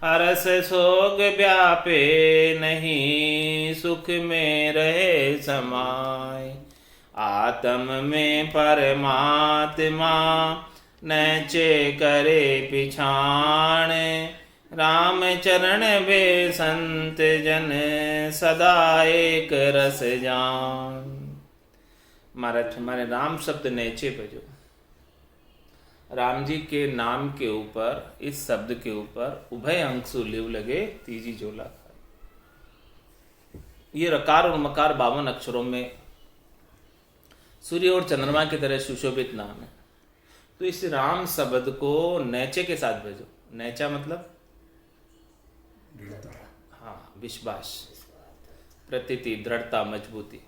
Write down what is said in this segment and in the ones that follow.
हरस सोग व्यापे नहीं, सुख में रहे समाय। आत्म में परमात्मा नैचे करे पिछाण। राम चरण वे संत जन, सदा एक रस जान। हमारे राम शब्द नैचे बजो। राम जी के नाम के ऊपर, इस शब्द के ऊपर उभय अंशु लिव लगे, तीजी झोला खाए। ये रकार और मकार 52 अक्षरों में सूर्य और चंद्रमा की तरह सुशोभित नाम है। तो इस राम शब्द को नैचे के साथ भेजो। नैचा मतलब हाँ, विश्वास, प्रतीति, दृढ़ता, मजबूती।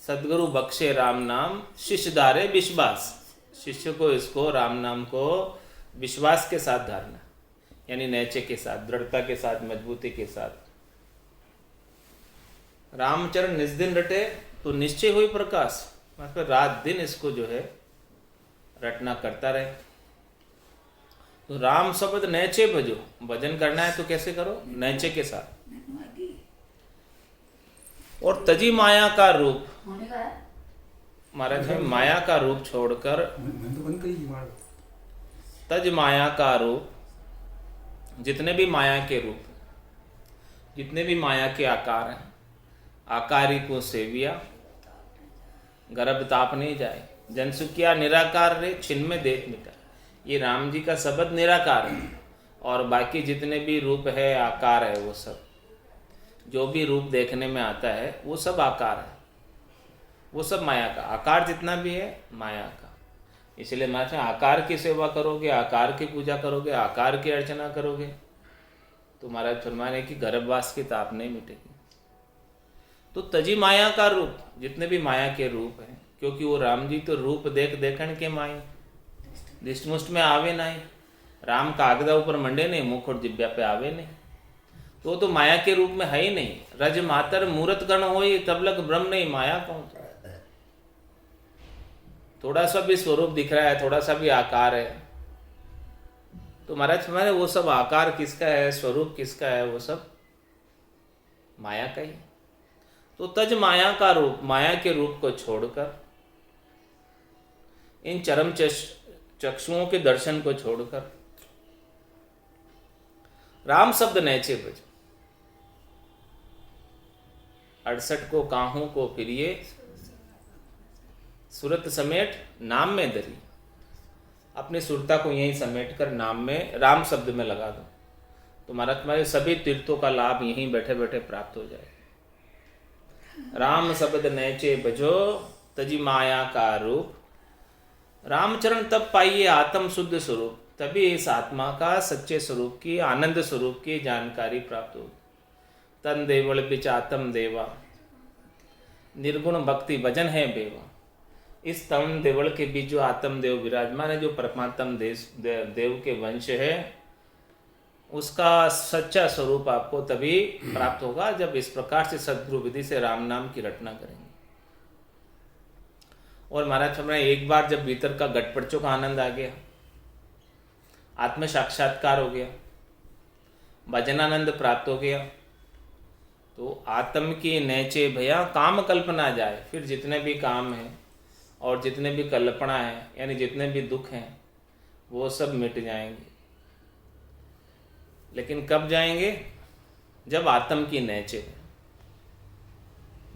सदगुरु बख्शे राम नाम, शिष्य धारे विश्वास। शिष्य को इसको राम नाम को विश्वास के साथ धारना, यानी नैचे के साथ, दृढ़ता के साथ, मजबूती के साथ। रामचरण निज दिन रटे, तो निश्चय हुई प्रकाश, मतलब रात दिन इसको जो है रटना करता रहे। तो राम शब्द नैचे भजो। भजन करना है तो कैसे करो? नैचे के साथ। और तजी माया का रूप, महाराज है माया का रूप छोड़कर, तज माया का रूप, जितने भी माया के रूप, जितने भी माया के आकार हैं, आकारी को सेविया, गर्भ ताप नहीं जाए। जनसुखिया निराकार रे, छिन में देख मिटा। ये राम जी का शब्द निराकार है, और बाकी जितने भी रूप है, आकार है, वो सब जो भी रूप देखने में आता है वो सब आकार है, वो सब माया का। आकार जितना भी है माया का। इसलिए मैं आकार की सेवा करोगे, आकार की पूजा करोगे, आकार की अर्चना करोगे, तो महाराज फरमाने की गर्भवास की ताप नहीं मिटेगी। तो तजी माया का रूप, जितने भी माया के रूप हैं, क्योंकि वो राम जी तो रूप देख देखन के माई, दिष्टमुष्ट में आवे नहीं। राम कागदा ऊपर मंडे नहीं, मुख और जिब्या पे आवे नहीं, तो माया के रूप में है ही नहीं। रज मातर मूर्त गण होई, तब लग ब्रह्म नहीं, माया कौन। थोड़ा सा भी स्वरूप दिख रहा है, थोड़ा सा भी आकार है, तो महाराज हमारे वो सब आकार किसका है, स्वरूप किसका है, वो सब माया का ही। तो तज माया का रूप, माया के रूप को छोड़कर, इन चरम चक्षुओं के दर्शन को छोड़कर, राम शब्द नैचे बज। 68 को काहू को फिरिए, सुरत समेट नाम में दरी। अपनी सुरता को यहीं समेट कर नाम में, राम शब्द में लगा दो, तो महाराज तुम्हारे सभी तीर्थों का लाभ यहीं बैठे बैठे प्राप्त हो जाए। राम शब्द नैचे बजो, तजी माया का रूप। रामचरण तब पाइए आत्म शुद्ध स्वरूप, तभी इस आत्मा का सच्चे स्वरूप की, आनंद स्वरूप की जानकारी प्राप्त होगी। तन देवल बिच आत्म देवा, निर्गुण भक्ति भजन है बेवा। इस तन देवल के बीच जो आत्म देव विराजमान है, जो परमात्म देव के वंश है, उसका सच्चा स्वरूप आपको तभी प्राप्त होगा जब इस प्रकार से सद्गुरु विधि से राम नाम की रटना करेंगे। और महाराज हमें एक बार जब भीतर का गटपड़चों का आनंद आ गया, आत्म साक्षात्कार हो गया, भजनानंद प्राप्त हो गया, तो आत्म की नैचे भैया काम कल्पना जाए। फिर जितने भी काम हैं और जितने भी कल्पना है, यानी जितने भी दुख हैं, वो सब मिट जाएंगे। लेकिन कब जाएंगे? जब आत्म की नैचे,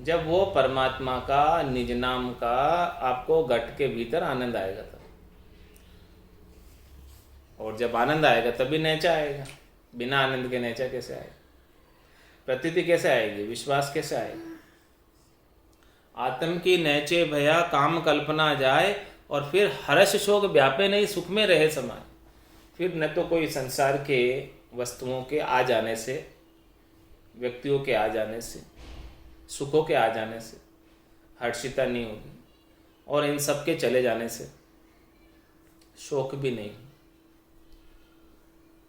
जब वो परमात्मा का, निज नाम का आपको घट के भीतर आनंद आएगा तब। और जब आनंद आएगा तभी नैचा आएगा। बिना आनंद के नैचा कैसे आएगा? प्रतीति कैसे आएगी? विश्वास कैसे आएगा? आत्म की नैचे भया काम कल्पना जाए, और फिर हर्ष शोक व्यापे नहीं, सुख में रहे समाये। फिर न तो कोई संसार के वस्तुओं के आ जाने से, व्यक्तियों के आ जाने से, सुखों के आ जाने से हर्षिता नहीं होगी, और इन सब के चले जाने से शोक भी नहीं।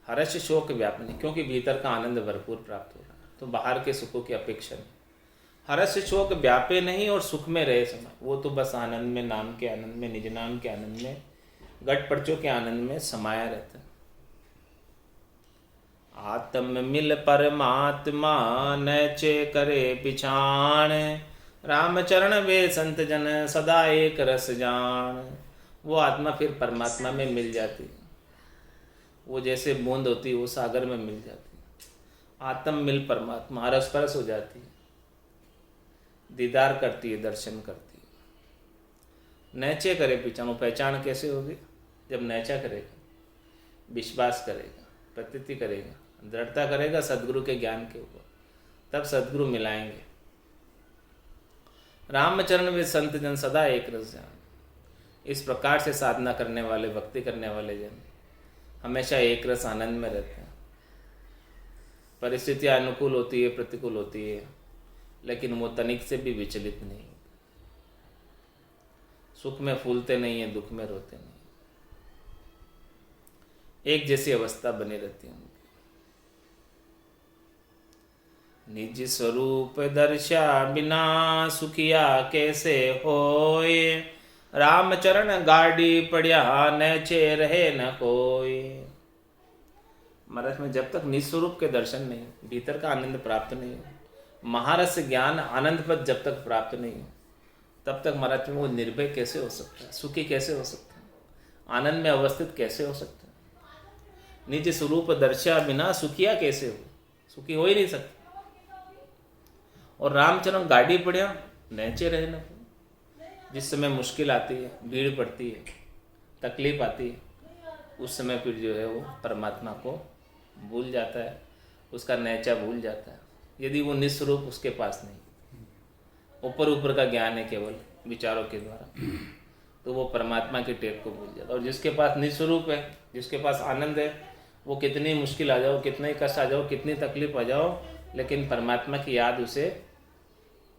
हर्ष शोक व्याप नहीं, क्योंकि भीतर का आनंद भरपूर प्राप्त हो रहा है, तो बाहर के सुखों की अपेक्षा नहीं। हर्ष शोक व्यापे नहीं और सुख में रहे समय, वो तो बस आनंद में, नाम के आनंद में, निज नाम के आनंद में, गट पर्चों के आनंद में समाया रहता है। आत्म मिल परमात्मा नैचे करे पिछाण, रामचरण वे संत जन सदा एक रस जान। वो आत्मा फिर परमात्मा में मिल जाती है, वो जैसे बूंद होती है वो सागर में मिल जाती है। आत्म मिल परमात्मा रस परस हो जाती है, दीदार करती है, दर्शन करती है। नैचे करे पहचान, वो पहचान कैसे होगी? जब नैचा करेगा, विश्वास करेगा, प्रतीति करेगा, दृढ़ता करेगा सदगुरु के ज्ञान के ऊपर, तब सदगुरु मिलाएंगे। रामचरण वे संत जन सदा एक रस जान। इस प्रकार से साधना करने वाले, भक्ति करने वाले जन हमेशा एक रस आनंद में रहते हैं। परिस्थितियाँ अनुकूल होती है, प्रतिकूल होती है, लेकिन वो तनिक से भी विचलित नहीं। सुख में फूलते नहीं है, दुख में रोते नहीं, एक जैसी अवस्था बनी रहती है उनकी। निज स्वरूप दर्शा बिना सुखिया कैसे होए, रामचरण गाड़ी पड़िया नैचे रहे न कोई। महाराज में जब तक निस्वरूप के दर्शन नहीं, भीतर का आनंद प्राप्त नहीं हो, महारस ज्ञान आनंद पद जब तक प्राप्त नहीं हो, तब तक महाराज में वो निर्भय कैसे हो सकता है, सुखी कैसे हो सकता है, आनंद में अवस्थित कैसे हो सकता है? निज स्वरूप दर्शा बिना सुखिया कैसे हो, सुखी हो ही नहीं सकता। और रामचरण गाड़ी पड़िया नैचे रहे न। जिस समय मुश्किल आती है, भीड़ पड़ती है, तकलीफ आती है, उस समय फिर जो है वो परमात्मा को भूल जाता है, उसका नैचा भूल जाता है। यदि वो निस्वरूप उसके पास नहीं, ऊपर ऊपर का ज्ञान है केवल विचारों के द्वारा, तो वो परमात्मा की टेक को भूल जाता है। और जिसके पास निस्वरूप है, जिसके पास आनंद है, वो कितनी मुश्किल आ जाओ, कितने कष्ट आ जाओ, कितनी तकलीफ आ जाओ, लेकिन परमात्मा की याद उसे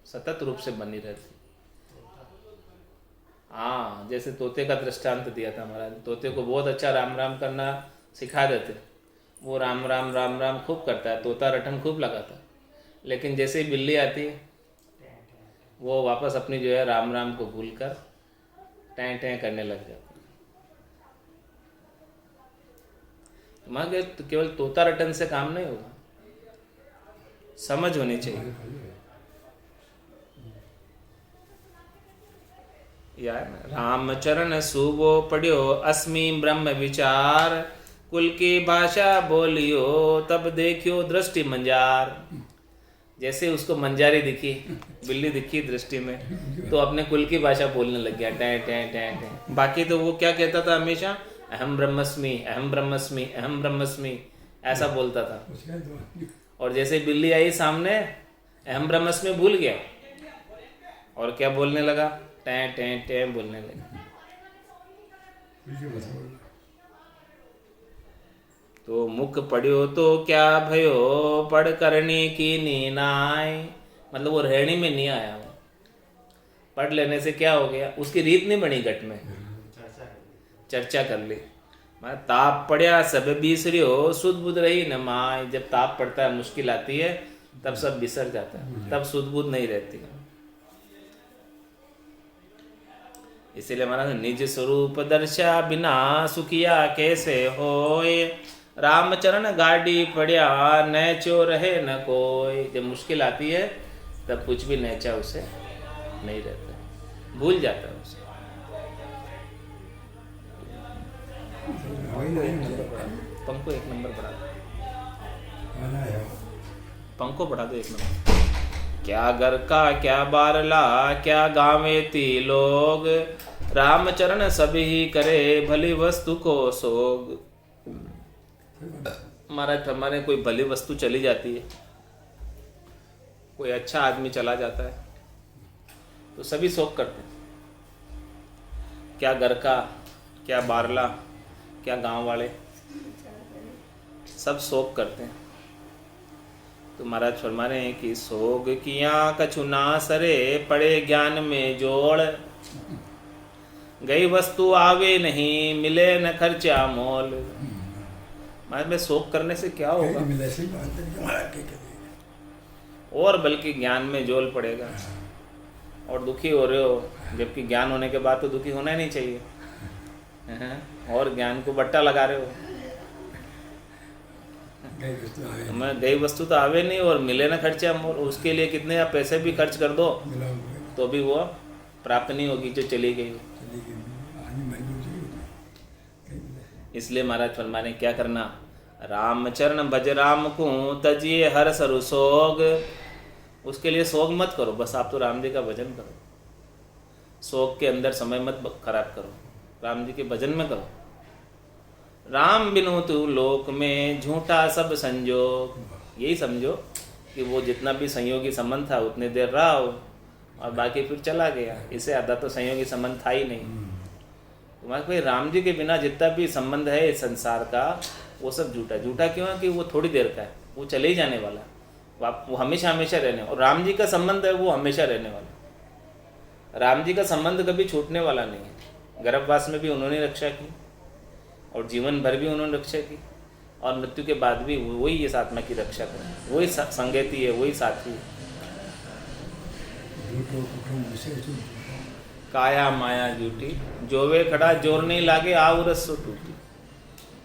सतत रूप से बनी रहती। हाँ, जैसे तोते का दृष्टांत दिया था महाराज। तोते को बहुत अच्छा राम राम करना सिखा देते, वो राम राम राम राम खूब करता है, तोता रटन खूब लगाता है, लेकिन जैसे ही बिल्ली आती है वो वापस अपनी जो है राम राम को भूलकर टैं टैं करने लग जाता है। मगर तो केवल तोता रटन से काम नहीं होगा, समझ होनी चाहिए। रामचरण सुबो पढ़ियो अस्मि ब्रह्म विचार, कुल की भाषा बोलियो तब देखियो दृष्टि मंजार। जैसे उसको मंजारी दिखी, बिल्ली दिखी दृष्टि में, तो अपने कुल की भाषा बोलने लग गया, टैं टैं टैं टैं। बाकी तो वो क्या कहता था हमेशा, अहम ब्रह्मस्मि अहम ब्रह्मस्मि अहम ब्रह्मस्मि, ऐसा बोलता था। और जैसे बिल्ली आई सामने, अहम ब्रह्मस्मि भूल गया और क्या बोलने लगा, टैं टैं टैं बोलने लगा। तो मुख पढ़ियो तो क्या भयो, पढ़ करनी की नीनाय। मतलब वो रहनी में नहीं आया, वो पढ़ लेने से क्या हो गया, उसकी रीत नहीं बनी घट में, चर्चा कर ली। ताप पढ़िया सब बिसरियो, सुध बुध रही न माय। जब ताप पड़ता है, मुश्किल आती है, तब सब बिसर जाता है, तब सुध बुध नहीं रहती है। इसीलिए माना निज स्वरूप दर्शा बिना सुखिया कैसे होए, रामचरण गाड़ी पड़िया नैचो रहे न कोई। जब मुश्किल आती है तब कुछ भी नैचा उसे नहीं रहता, भूल जाता है उसे। पंखो एक नंबर बढ़ा दो, पंखो बढ़ा दो एक नंबर। क्या घर का क्या बारला, क्या गावे ती लोग, रामचरण सभी करे भली वस्तु को सोग। महाराज हमारे कोई भली वस्तु चली जाती है, कोई अच्छा आदमी चला जाता है, तो सभी शोक करते हैं। क्या घर का क्या बारला, क्या गांव वाले, सब शोक करते हैं। तो महाराज फरमा रहे हैं कि सोग किया कछु ना सरे, पड़े ज्ञान में जोड़, गई वस्तु आवे नहीं, मिले न खर्चा मोल। महाराज में शोक करने से क्या होगा, और बल्कि ज्ञान में जोल पड़ेगा और दुखी हो रहे हो, जबकि ज्ञान होने के बाद तो दुखी होना ही नहीं चाहिए, और ज्ञान को बट्टा लगा रहे हो। मैं गई वस्तु तो आवे नहीं और मिले ना खर्चा मोर, उसके लिए कितने आप पैसे भी खर्च कर दो तो भी वो प्राप्त नहीं होगी जो चली गई हो। इसलिए महाराज फरमाने क्या करना, रामचरण भज राम को तजिए हर सरु सोग। उसके लिए सोग मत करो, बस आप तो राम जी का भजन करो, सोग के अंदर समय मत खराब करो, राम जी के भजन में करो। राम बिनु तू लोक में झूठा सब संजोग, यही समझो कि वो जितना भी संयोगी संबंध था उतने देर रहा हो और बाकी फिर चला गया, इससे आधा तो संयोगी संबंध था ही नहीं। तुम्हारे भाई राम जी के बिना जितना भी संबंध है इस संसार का वो सब झूठा। झूठा क्यों है कि वो थोड़ी देर का है, वो चले ही जाने वाला, वो हमेशा हमेशा रहने, और राम जी का संबंध है वो हमेशा रहने वाला। राम जी का संबंध कभी छूटने वाला नहीं है। गर्भवास में भी उन्होंने रक्षा की और जीवन भर भी उन्होंने रक्षा की और मृत्यु के बाद भी वही इस आत्मा की रक्षा करें, वही संगति है, वही साथी है। काया माया झूठी, जोवे खड़ा जोर नहीं लागे आउरस सो टूटी।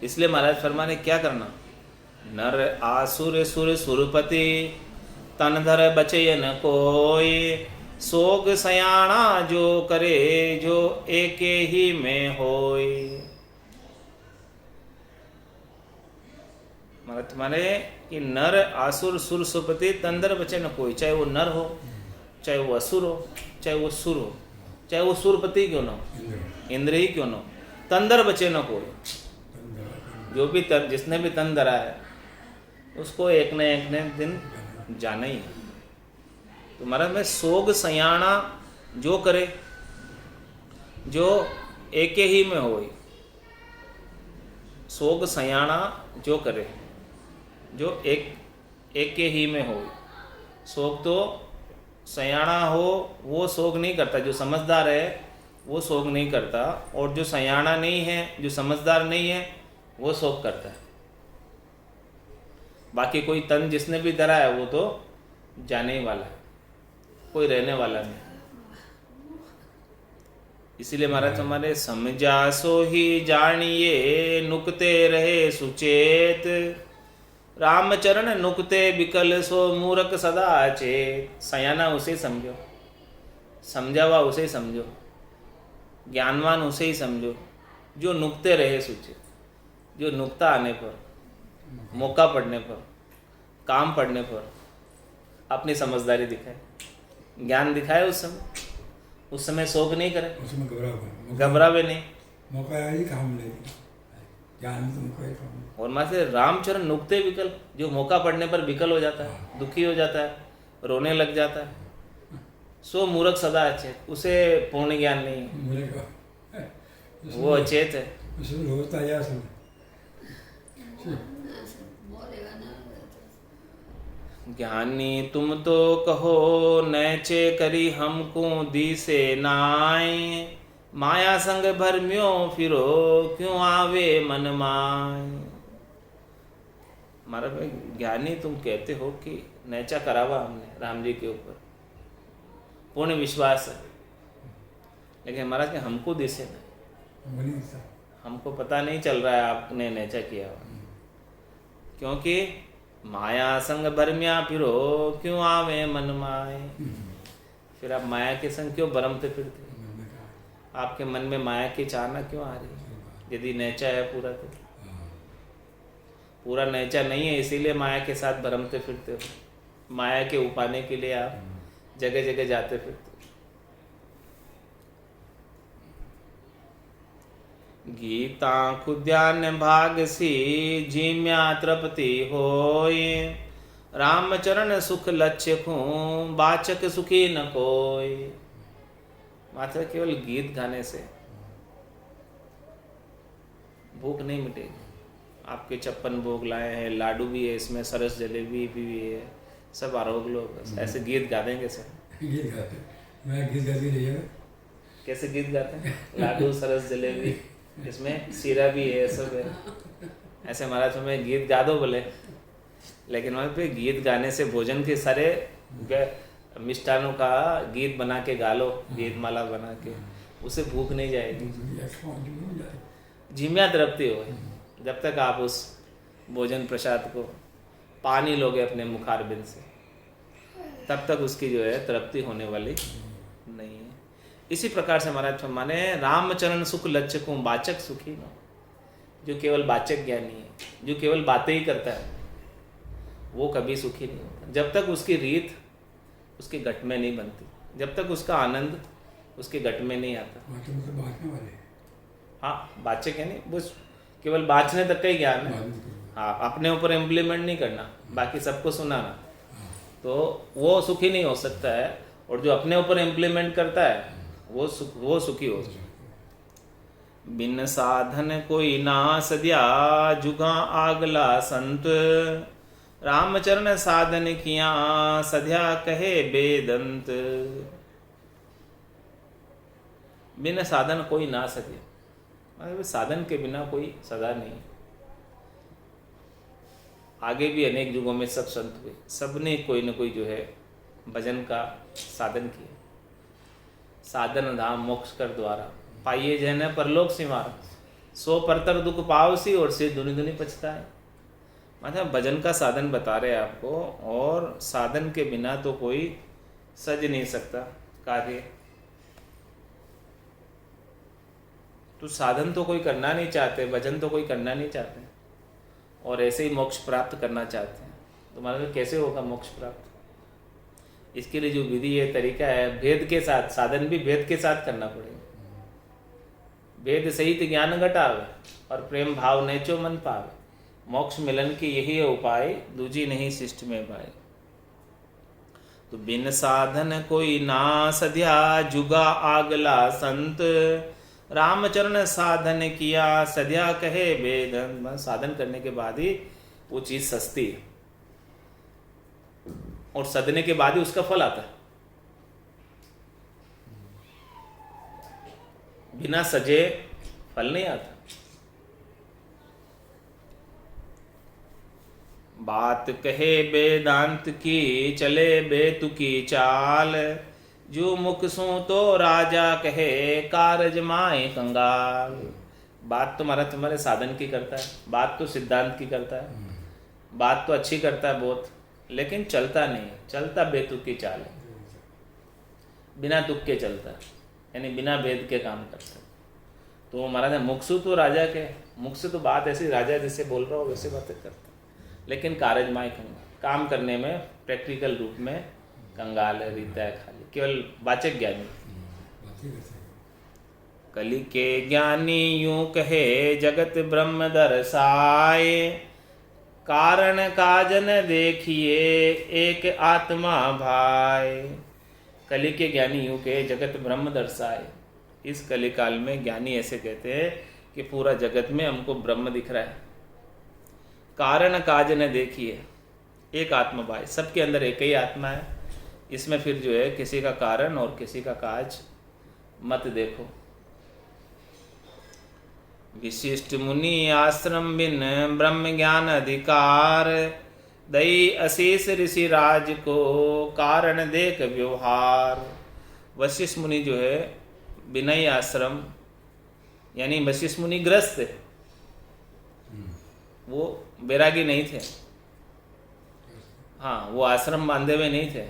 इसलिए महाराज फरमाने क्या करना, नर आसुर सुर सुरपति तन धर बचे न कोई, सोग सयाणा जो करे जो एके ही में होय। महाराज माने कि नर आसुर सुर सुरपति तन धर बचे न कोई, चाहे वो नर हो, चाहे वो असुर हो, चाहे वो सुर हो, चाहे वो सुरपति क्यों ना हो, इंद्र ही क्यों ना हो, तंदर बचे न कोई। जो भी जिसने भी तन धरा है उसको एक न दिन जाना ही है। तो महाराज में सोग सयाणा जो करे जो एके ही में होए, सोग सयाणा जो करे जो एके ही में होए। सोग तो सयाणा हो वो सोग नहीं करता, जो समझदार है वो सोग नहीं करता, और जो सयाणा नहीं है, जो समझदार नहीं है, वो सोग करता है। बाकी कोई तन जिसने भी धरा है वो तो जाने ही वाला है, कोई रहने वाला नहीं। इसीलिए महाराज हमारे समझा सो ही जानिए नुकते रहे सुचेत, रामचरण नुकते बिकल सो मूरख सदा चेत। सयाना उसे समझो, समझा हुआ उसे समझो, ज्ञानवान उसे ही समझो जो नुकते रहे सुचेत, जो नुकता आने पर, मौका पड़ने पर, काम पड़ने पर अपनी समझदारी दिखाए, ज्ञान दिखाए। उस समय शोक नहीं करे, उसमें घबरावे नहीं, मौका आया ही काम नहीं, ज्ञान तुमको ही काम। और मां से रामचरण नुकते विकल, जो मौका पड़ने पर विकल हो जाता है, दुखी हो जाता है, रोने लग जाता है, सो मूर्ख सदा अचेत, उसे पूर्ण ज्ञान नहीं है, वो अचेत है। ज्ञानी तुम तो कहो नैचे करी हमको दिसे नाय, माया संग भरम्यो फिरो क्यों आवे मन माय। हमारा भाई ज्ञानी तुम कहते हो कि नैचा करावा हमने राम जी के ऊपर, पूर्ण विश्वास है, लेकिन हमारा कि हमको दिसे नहीं, हमको पता नहीं चल रहा है आपने नैचा किया हुआ, क्योंकि माया संग भरम्या फिरो क्यों आवे मन माय। फिर आप माया के संग क्यों भरमते फिरते, आपके मन में माया की चाहना क्यों आ रही है? यदि नैचा है पूरा तो पूरा नैचा नहीं है, इसीलिए माया के साथ भरमते फिरते हो, माया के उपाने के लिए आप जगह जगह जाते फिरते। गीता खुद्यान भाग सी जीम्या तृप्ति होय, रामचरण सुख लक्ष्य खू बाचक सुखी न कोय। मात्र केवल गीत गाने से भूख नहीं मिटेगी। आपके 56 भोग लाए हैं, लाडू भी है इसमें, सरस जलेबी भी है, सब आरोग लोग ऐसे गीत गा देंगे सर। गीत गाते मैं गीत गाती नहीं है। कैसे गीत गाते हैं? लाडू सरस जलेबी, इसमें सीरा भी है, सब है, ऐसे महाराज हमें गीत गा दो बोले, लेकिन वहाँ पे गीत गाने से भोजन के सारे मिष्ठानों का गीत बना के गा लो, गीत माला बना के, उससे भूख नहीं जाएगी, जिम्या तृप्ति हो। जब तक आप उस भोजन प्रसाद को, पानी लोगे अपने मुखारबिंद से, तब तक उसकी जो है तृप्ति होने वाली नहीं है। इसी प्रकार से महाराज माने रामचरण सुख लच्छकों वाचक सुखी न, जो केवल वाचक ज्ञानी है, जो केवल बातें ही करता है, वो कभी सुखी नहीं होता जब तक उसकी रीत उसके घट में नहीं बनती, जब तक उसका आनंद उसके घट में नहीं आता। मतलब बांटने वाले हाँ, वाचक है नहीं, बस केवल बाँचने तक का ही ज्ञान है। हाँ, अपने ऊपर इम्प्लीमेंट नहीं करना, बाकी सबको सुनाना, तो वो सुखी नहीं हो सकता है। और जो अपने ऊपर इम्प्लीमेंट करता है वो सुखी हो सकता है। बिन साधन कोई ना सद्या, जुगा आगला संत, रामचरण साधन किया सद्या कहे बेदंत। बिन साधन कोई ना सद्या, मतलब साधन के बिना कोई सदा नहीं। आगे भी अनेक युगों में सब संत हुए, सबने कोई न कोई जो है भजन का साधन किया। साधन धाम मोक्ष कर द्वारा, पाइए जन परलोक सिमारा, सो परतर दुख पावसी और से दुनि दुनि पछताए। मतलब भजन का साधन बता रहे हैं आपको, और साधन के बिना तो कोई सज नहीं सकता कार्य। तो साधन तो कोई करना नहीं चाहते, भजन तो कोई करना नहीं चाहते, और ऐसे ही मोक्ष प्राप्त करना चाहते हैं। तो मतलब कैसे होगा मोक्ष प्राप्त? इसके लिए जो विधि है, तरीका है, भेद के साथ, साधन भी भेद के साथ करना पड़ेगा। भेद सहित ज्ञान घटावे और प्रेम भाव नेचो मन पावे, मोक्ष मिलन की यही है उपाय, दूजी नहीं शिष्ट में पाए। तो बिन साधन कोई ना सद्या, जुगा आगला संत, रामचरण साधन किया सद्या कहे वेदन। साधन करने के बाद ही वो चीज सस्ती है, और सदने के बाद ही उसका फल आता है। बिना सजे फल नहीं आता। बात कहे वेदांत की, चले बेतुकी चाल, जो मुख सो तो राजा कहे, कारज माए कंगाल। बात तो तुम्हारे साधन की करता है, बात तो सिद्धांत की करता है, बात तो अच्छी करता है बहुत, लेकिन चलता नहीं है, चलता बेतुकी चाल है, बिना तुक के चलता है, यानी बिना भेद के काम करता है। तो महाराज मुखसु तो राजा के, मुख से तो बात ऐसी राजा जैसे बोल रहा हो वैसे बातें करता है, लेकिन कारजमाय कंगाल, काम करने में प्रैक्टिकल रूप में कंगाल है, रीता है खाली, केवल वाचक ज्ञानी। कलि के ज्ञानी यूं कहे, जगत ब्रह्म दर्शाए, कारण काजन देखिए एक आत्मा भाई। कलि के ज्ञानी यूं कहे, जगत ब्रह्म दर्शाए। इस कलि काल में ज्ञानी ऐसे कहते हैं कि पूरा जगत में हमको ब्रह्म दिख रहा है। कारण काजन देखिए एक आत्मा भाई, सबके अंदर एक ही आत्मा है। इसमें फिर जो है किसी का कारण और किसी का काज मत देखो। विशिष्ट मुनि आश्रम बिन ब्रह्म ज्ञान अधिकार, दई अशीष ऋषि राज को कारण देख व्यवहार। वशिष्ठ मुनि जो है विनय आश्रम, यानी वशिष्ठ मुनि ग्रस्त है, वो बैरागी नहीं थे। हाँ, वो आश्रम बांधे हुए नहीं थे।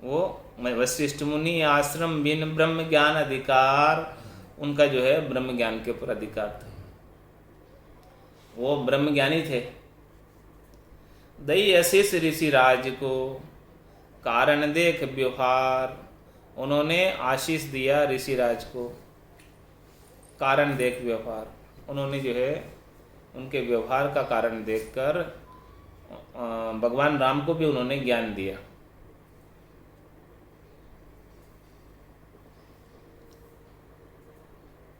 वो वशिष्ठ मुनि आश्रम बिन ब्रह्म ज्ञान अधिकार, उनका जो है ब्रह्म ज्ञान के ऊपर अधिकार था, वो ब्रह्म ज्ञानी थे। दई अशीष ऋषि राज को कारण देख व्यवहार, उन्होंने आशीष दिया ऋषि राज को, कारण देख व्यवहार। उन्होंने जो है उनके व्यवहार का कारण देखकर भगवान राम को भी उन्होंने ज्ञान दिया।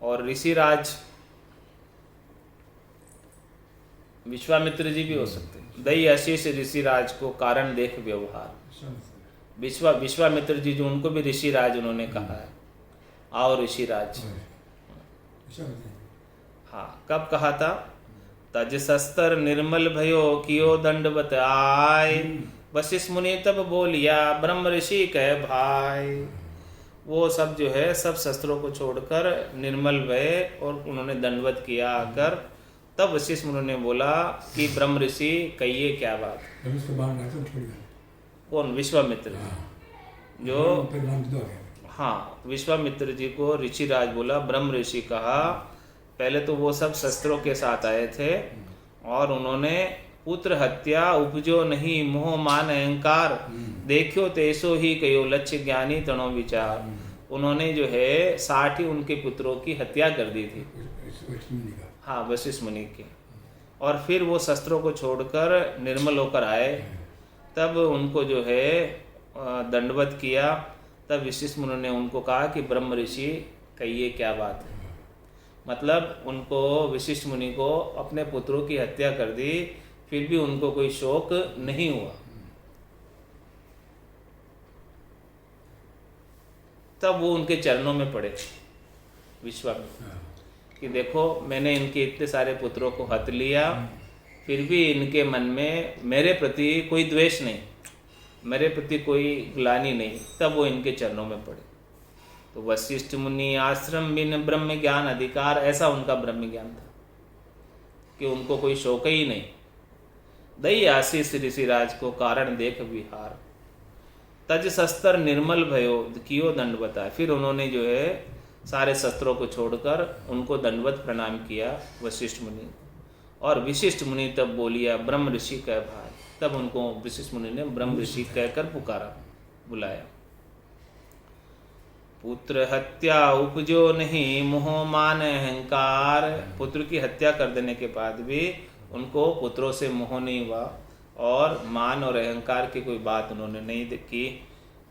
और ऋषिराज विश्वामित्र जी भी हो सकते हैं। दई आशीष ऋषिराज को कारण देख व्यवहार। विश्वामित्र जी जो, उनको भी ऋषिराज उन्होंने कहा है, आओ ऋषिराज। हाँ, कब कहा था? तज शस्त्र निर्मल भयो कियो दंडवत आय, वशिष्ठ मुनि तब बोलिया ब्रह्म ऋषि कह भाई। वो सब जो है सब शस्त्रों को छोड़कर निर्मल भय और उन्होंने दंडवत किया आकर, तब वशिष्ठ मुनि ने बोला कि ब्रह्म ऋषि कहिए क्या बात। जब उसको बाहर लाते छोड़ दिया। कौन? विश्वामित्र जो फिर नाम तो आ गया। हाँ, विश्वामित्र जी को ऋषिराज बोला, ब्रह्म ऋषि कहा। पहले तो वो सब शस्त्रों के साथ आए थे और उन्होंने पुत्र हत्या उपजो नहीं मोह मान अहंकार देखियो तेसो ही कयो लक्ष्य ज्ञानी तणो विचार। उन्होंने जो है 60 ही उनके पुत्रों की हत्या कर दी थी। वशिष्ठ मुनि का। हाँ, वशिष्ठ मुनि के। और फिर वो शस्त्रों को छोड़कर निर्मल होकर आए। तब उनको जो है दंडवत किया। तब वशिष्ठ मुनि ने उनको कहा कि ब्रह्म ऋषि कहिए क्या बात है। मतलब उनको वशिष्ठ मुनि को अपने पुत्रों की हत्या कर दी, फिर भी उनको कोई शोक नहीं हुआ। तब वो उनके चरणों में पड़े विश्वामित्र कि देखो मैंने इनके इतने सारे पुत्रों को हत लिया, फिर भी इनके मन में मेरे प्रति कोई द्वेष नहीं, मेरे प्रति कोई ग्लानि नहीं। तब वो इनके चरणों में पड़े। तो वशिष्ठ मुनि आश्रम बिन ब्रह्म ज्ञान अधिकार, ऐसा उनका ब्रह्म ज्ञान था कि उनको कोई शोक ही नहीं। दई आशीष ऋषिराज को कारण देख विहार, तज शस्त्र निर्मल भयो कियो दंडवत। फिर उन्होंने जो है सारे शस्त्रों को छोड़कर उनको दंडवत प्रणाम किया वशिष्ठ मुनि। और विशिष्ट मुनि तब बोलिया ब्रह्म ऋषि कह भाई। तब उनको विशिष्ट मुनि ने ब्रह्म ऋषि कहकर पुकारा, बुलाया। पुत्र हत्या उपजो नहीं मोह मान अहंकार। पुत्र की हत्या कर देने के बाद भी उनको पुत्रों से मोह नहीं हुआ और मान और अहंकार की कोई बात उन्होंने नहीं की।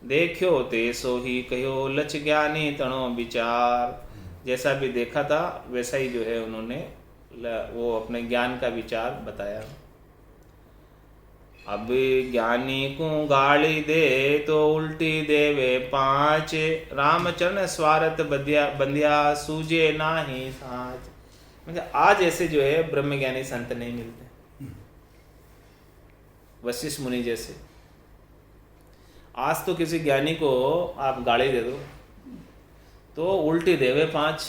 देखियो तेसो ही कहो लक्ष्य ज्ञानी तणो विचार। जैसा भी देखा था वैसा ही जो है उन्होंने वो अपने ज्ञान का विचार बताया। अब ज्ञानी को गाली दे तो उल्टी देवे 5। रामचरण स्वार्थ बंदिया सूझे नाही साच। मतलब आज ऐसे जो है ब्रह्मज्ञानी संत नहीं मिलते वशिष्ठ मुनि जैसे। आज तो किसी ज्ञानी को आप गाली दे दो तो उल्टी देवे 5,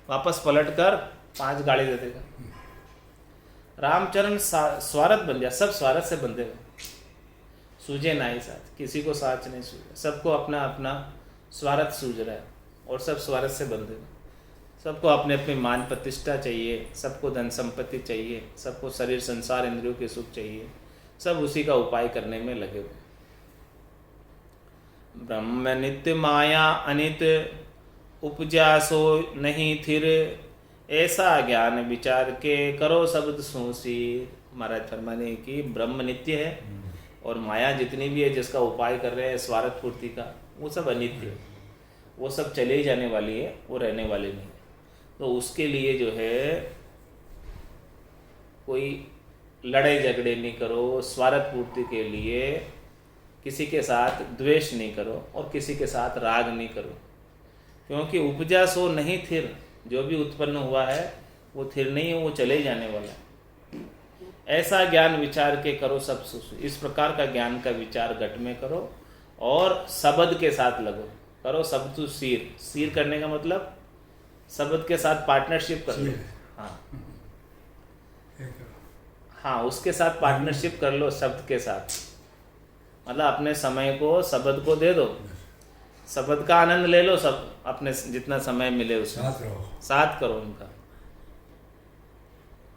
वापस पलट कर 5 गाली दे देगा। रामचरण स्वार्थ बन गया, सब स्वार्थ से बंधे हुए, सूझे ना ही साथ, किसी को साथ नहीं सूझा, सबको अपना अपना स्वार्थ सूझ रहा है और सब स्वार्थ से बंधे हुए। सबको अपने अपनी मान प्रतिष्ठा चाहिए, सबको धन संपत्ति चाहिए, सबको शरीर संसार इंद्रियों के सुख चाहिए, सब उसी का उपाय करने में लगे हुए। ब्रह्म नित्य माया अनित उपजा सो नहीं थिर। ऐसा ज्ञान विचार के करो शब्द सोसी। महाराज फरमाने की ब्रह्म नित्य है और माया जितनी भी है जिसका उपाय कर रहे हैं स्वार्थ पूर्ति का, वो सब अनित्य है, वो सब चले ही जाने वाली है, वो रहने वाली नहीं। तो उसके लिए जो है कोई लड़ाई झगड़े नहीं करो, स्वार्थ पूर्ति के लिए किसी के साथ द्वेष नहीं करो और किसी के साथ राग नहीं करो, क्योंकि उपजा सो नहीं थिर। जो भी उत्पन्न हुआ है वो थिर नहीं है, वो चले ही जाने वाला है। ऐसा ज्ञान विचार के करो सब सुसु। इस प्रकार का ज्ञान का विचार घट में करो और शब्द के साथ लगो। करो शब्द तो सीर करने का मतलब शब्द के साथ पार्टनरशिप कर लो। हाँ, उसके साथ पार्टनरशिप कर लो शब्द के साथ। मतलब अपने समय को शब्द को दे दो, शब्द का आनंद ले लो, सब अपने जितना समय मिले उसमें साथ करो उनका।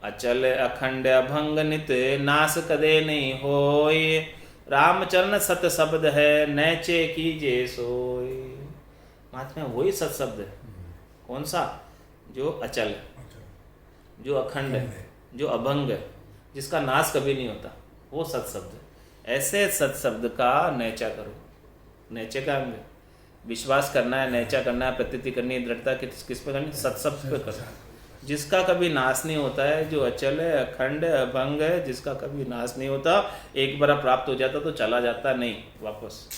अचल अखंड अभंग नित नाश कदे नहीं होय। रामचरण सत शब्द है नैचे कीजे सोय। महात्मा वही सत शब्द है। कौन सा? जो अचल है, जो अखंड है, जो अभंग है, जिसका नाश कभी नहीं होता, वो सत शब्द है। ऐसे सत शब्द का नैचा करो। नैचे का विश्वास करना है, नैचा करना है, प्रतीति करनी है, दृढ़ता किस पे करनी? सत शब्द पे करो, जिसका कभी नाश नहीं होता है, जो अचल है, अखंड है, अभंग है, जिसका कभी नाश नहीं होता। एक बार प्राप्त हो जाता तो चला जाता नहीं वापस।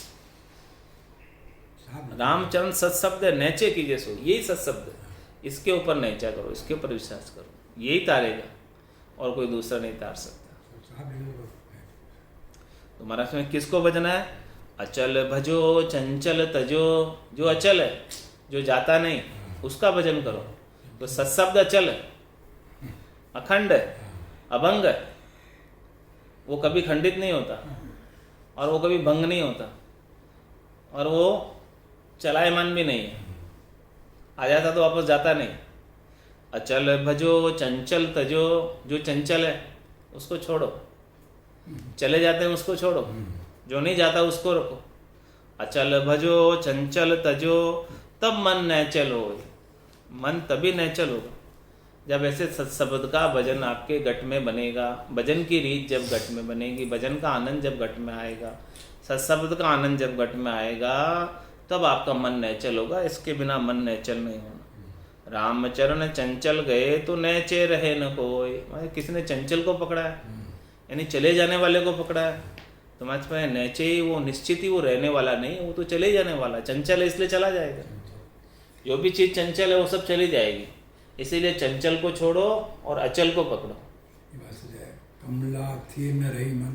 रामचरण सत शब्द है, नैचे कीजिए सो, यही सत शब्द है। इसके ऊपर नैचा करो, इसके ऊपर विश्वास करो, यही तारेगा और कोई दूसरा नहीं तार सकता। तो महाराज में किसको भजना है? अचल भजो चंचल तजो। जो अचल है, जो जाता नहीं, उसका भजन करो। तो सत्शब्द अचल है, अखंड है, अभंग है, वो कभी खंडित नहीं होता और वो कभी भंग नहीं होता और वो चलायमान भी नहीं है, आ जाता तो वापस जाता नहीं। अचल भजो चंचल तजो, जो चंचल है उसको छोड़ो, चले जाते हैं उसको छोड़ो, जो नहीं जाता उसको रखो। अचल भजो चंचल तजो तब मन नैचल हो, मन तभी नैचल होगा जब ऐसे सत्शब्द का भजन आपके घट में बनेगा, भजन की रीत जब घट में बनेगी, भजन का आनंद जब घट में आएगा, सत्शब्द का आनंद जब घट में आएगा, तब आपका मन नैचल होगा। इसके बिना मन नैचल नहीं होना। रामचरण चंचल गए तो नैचे रहे न कोई, किसने चंचल को पकड़ा है, यानी चले जाने वाले को पकड़ा है। तो मैं समझ नैचे ही वो निश्चित ही वो रहने वाला नहीं, वो तो चले जाने वाला, चंचल है इसलिए चला जाएगा। जो भी चीज़ चंचल है वो सब चली जाएगी, इसीलिए चंचल को छोड़ो और अचल को पकड़ो। कमला थी न रही मन,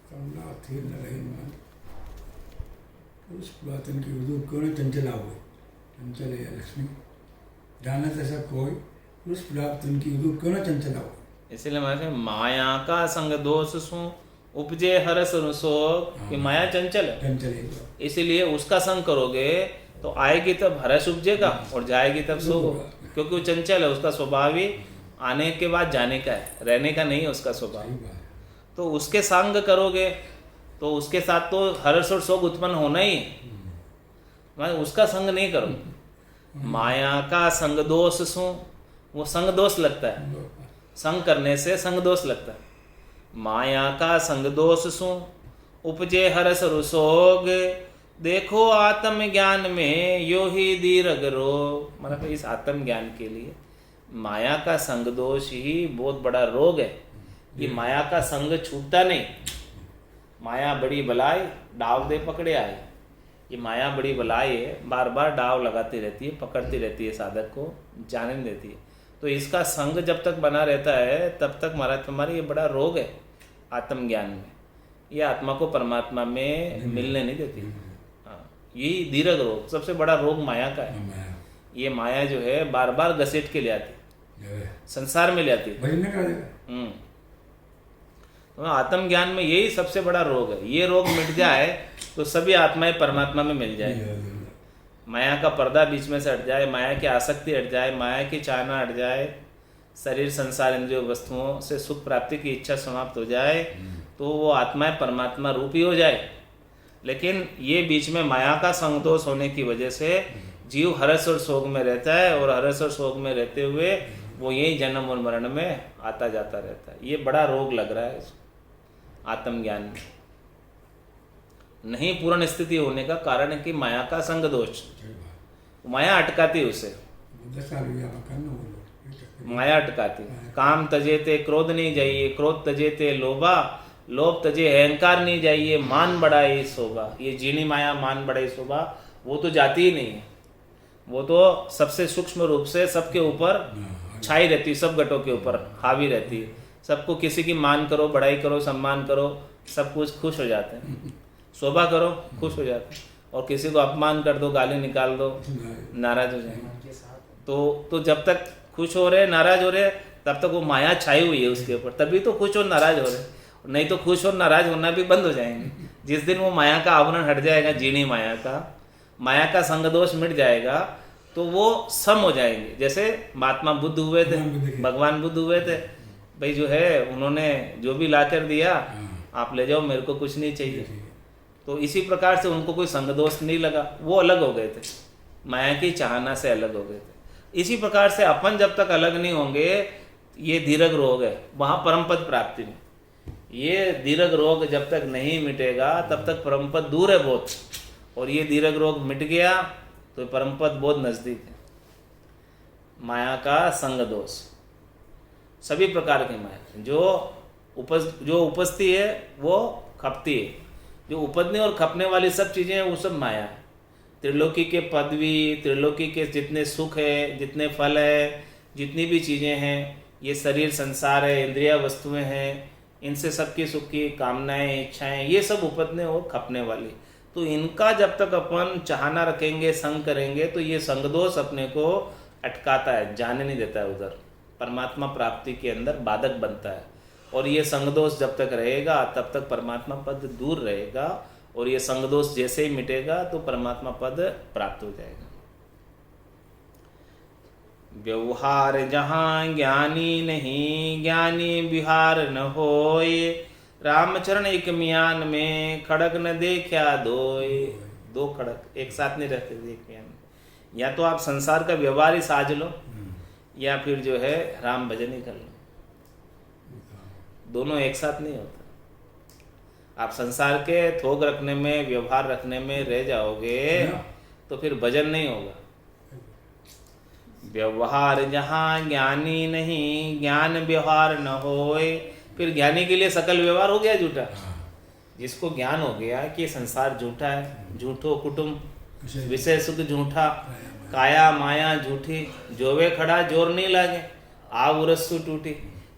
कमला थी न रही मन, उस पुरातन की उर्दू क्यों न चंचला हुए, चंचल है लक्ष्मी जानत ऐसा कोई, उस पुरातन की उर्दू क्यों न चंचला हुए। इसीलिए मैं माया का संग दोष सु उपजे हरस रुसोग, कि माया चंचल है, चंचल है, इसीलिए उसका संग करोगे तो आएगी तब हर्ष उपजेगा और जाएगी तब शोक होगा, क्योंकि वो चंचल है, उसका स्वभाव ही आने के बाद जाने का है, रहने का नहीं है उसका स्वभाव। तो उसके संग करोगे तो उसके साथ तो हर्ष और शोक उत्पन्न होना ही है, मैं उसका संग नहीं करो। माया का संग दोष सु, वो संग दोष लगता है, संग करने से संग दोष लगता है। माया का संग दोष सु उपजे हर्ष रुसोग, देखो आत्म ज्ञान में यो ही दीर्घ रोग। मतलब इस आत्म ज्ञान के लिए माया का संग दोष ही बहुत बड़ा रोग है। ये माया का संग छूटता नहीं। माया बड़ी बलाई डाव दे पकड़े आए, ये माया बड़ी बलाई है, बार बार डाव लगाती रहती है, पकड़ती रहती है, साधक को जाने नहीं देती है। तो इसका संग जब तक बना रहता है तब तक महाराज तुम्हारी ये बड़ा रोग है आत्मज्ञान में, ये आत्मा को परमात्मा में मिलने नहीं देती। हाँ, यही दीर्घ रोग, सबसे बड़ा रोग माया का है। ये माया जो है बार बार घसीट के ले आती, संसार में ले आती है। तो आत्मज्ञान में यही सबसे बड़ा रोग है। ये रोग मिट जाए तो सभी आत्माएं परमात्मा में मिल जाए, माया का पर्दा बीच में से हट जाए, माया की आसक्ति हट जाए, माया की चाहना हट जाए, शरीर संसार इंद्रिय वस्तुओं से सुख प्राप्ति की इच्छा समाप्त हो जाए, तो वो आत्माएं परमात्मा रूपी हो जाए। लेकिन ये बीच में माया का संतोष होने की वजह से जीव हर्ष और शोक में रहता है, और हर्ष और शोक में रहते हुए वो यही जन्म और मरण में आता जाता रहता है। ये बड़ा रोग लग रहा है आत्मज्ञान में। नहीं पूर्ण स्थिति होने का कारण है कि माया का संग दोष, माया अटकाती उसे, माया अटकाती। काम तजे ते क्रोध नहीं जाइए, क्रोध तजे ते लोभा, लोभ तजे अहंकार नहीं जाइए, मान बढ़ाई शोभा। ये जीनी माया मान बढ़ाई शोभा वो तो जाती ही नहीं है, वो तो सबसे सूक्ष्म रूप से सबके ऊपर छाई रहती है, सब घटों के ऊपर हावी रहती है। सबको किसी की मान करो, बढ़ाई करो, सम्मान करो, सब कुछ खुश हो जाते हैं। शोभा करो, खुश हो जाते हैं, और किसी को अपमान कर दो, गाली निकाल दो, नाराज हो जाएंगे। तो जब तक खुश हो रहे, नाराज हो रहे, तब तक वो माया छाई हुई है उसके ऊपर, तभी तो खुश और नाराज हो रहे। नहीं तो खुश और नाराज होना भी बंद हो जाएंगे। जिस दिन वो माया का आवरण हट जाएगा, जीनी माया का संग दोष मिट जाएगा, तो वो सम हो जाएंगे। जैसे महात्मा बुद्ध हुए थे, भगवान बुद्ध हुए थे, भाई जो है उन्होंने जो भी ला कर दिया, आप ले जाओ, मेरे को कुछ नहीं चाहिए। तो इसी प्रकार से उनको कोई संग दोष नहीं लगा, वो अलग हो गए थे, माया की चाहना से अलग हो गए थे। इसी प्रकार से अपन जब तक अलग नहीं होंगे, ये दीर्घ रोग है वहाँ परमपद प्राप्ति में। ये दीर्घ रोग जब तक नहीं मिटेगा तब तक परमपद दूर है बहुत, और ये दीर्घ रोग मिट गया तो परमपद बहुत नजदीक है। माया का संग दोष, सभी प्रकार की माया जो उपजती है वो खपती है। जो उपजने और खपने वाली सब चीजें हैं वो सब माया है। त्रिलोकी के पदवी, त्रिलोकी के जितने सुख है, जितने फल है, जितनी भी चीजें हैं, ये शरीर संसार है, इंद्रिया वस्तुएं हैं, इनसे सबकी सुख की कामनाएं, इच्छाएं, ये सब उपजने और खपने वाली। तो इनका जब तक अपन चाहना रखेंगे, संग करेंगे, तो ये संग दोष अपने को अटकाता है, जाने नहीं देता है उधर, परमात्मा प्राप्ति के अंदर बाधक बनता है। और ये संगदोष जब तक रहेगा तब तक परमात्मा पद दूर रहेगा, और ये संगदोष जैसे ही मिटेगा तो परमात्मा पद प्राप्त हो जाएगा। व्यवहार जहाँ ज्ञानी नहीं, ज्ञानी विहार न होए, रामचरण एक मियान में, खड़क न देखा दोय। दो खड़क एक साथ नहीं रहते थे एक मियान में। या तो आप संसार का व्यवहार ही साज लो, या फिर जो है राम भजन ही कर लो, दोनों एक साथ नहीं होता। आप संसार के थोक रखने में, व्यवहार रखने में रह जाओगे तो फिर भजन नहीं होगा। व्यवहार जहाँ ज्ञानी नहीं, ज्ञान व्यवहार न होए, फिर ज्ञानी के लिए सकल व्यवहार हो गया झूठा। जिसको ज्ञान हो गया कि संसार झूठा है, झूठो कुटुंब विषय सुख झूठा, काया माया झूठी, जोवे खड़ा जोर नहीं लागे, आव रस्सु टूटी।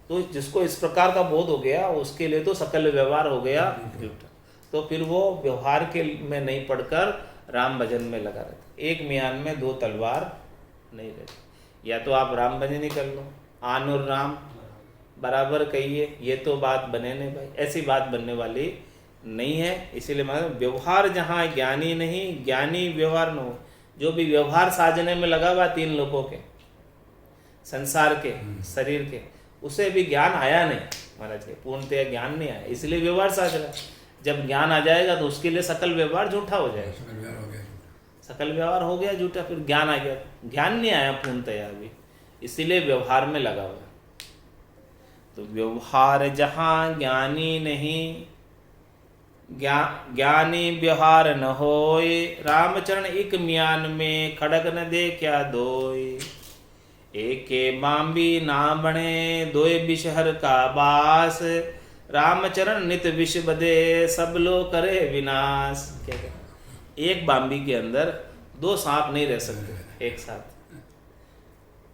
तो जिसको इस प्रकार का बोध हो गया उसके लिए तो सकल व्यवहार हो गया झूठा। तो फिर वो व्यवहार के में नहीं पढ़कर राम भजन में लगा रहता। एक मियान में दो तलवार नहीं रहती। या तो आप राम भजन ही कर लो, आन और राम बराबर कहिए, ये तो बात बने नहीं भाई, ऐसी बात बनने वाली नहीं है। इसीलिए मतलब व्यवहार जहाँ ज्ञानी नहीं, ज्ञानी व्यवहार न हो। जो भी व्यवहार साजने में लगा हुआ तीन लोगों के, संसार के, शरीर के, उसे भी ज्ञान आया नहीं महाराज के, पूर्णतः ज्ञान नहीं आया, इसलिए व्यवहार साज रहा। जब ज्ञान आ जाएगा तो उसके लिए सकल व्यवहार झूठा हो जाएगा, सकल व्यवहार हो गया झूठा, फिर ज्ञान आ गया, ज्ञान नहीं आया पूर्णतः अभी, इसीलिए व्यवहार में लगा हुआ। तो व्यवहार जहाँ ज्ञानी नहीं, ज्ञानी व्यवहार न होए, रामचरण एक मियान में, खड़क न दे क्या दोय। एके बांबी ना बने, दोय विषहर का बास, रामचरण नित विष बदे, सब लो करे विनाश। क्या कहते, एक बांबी के अंदर दो सांप नहीं रह सकते एक साथ,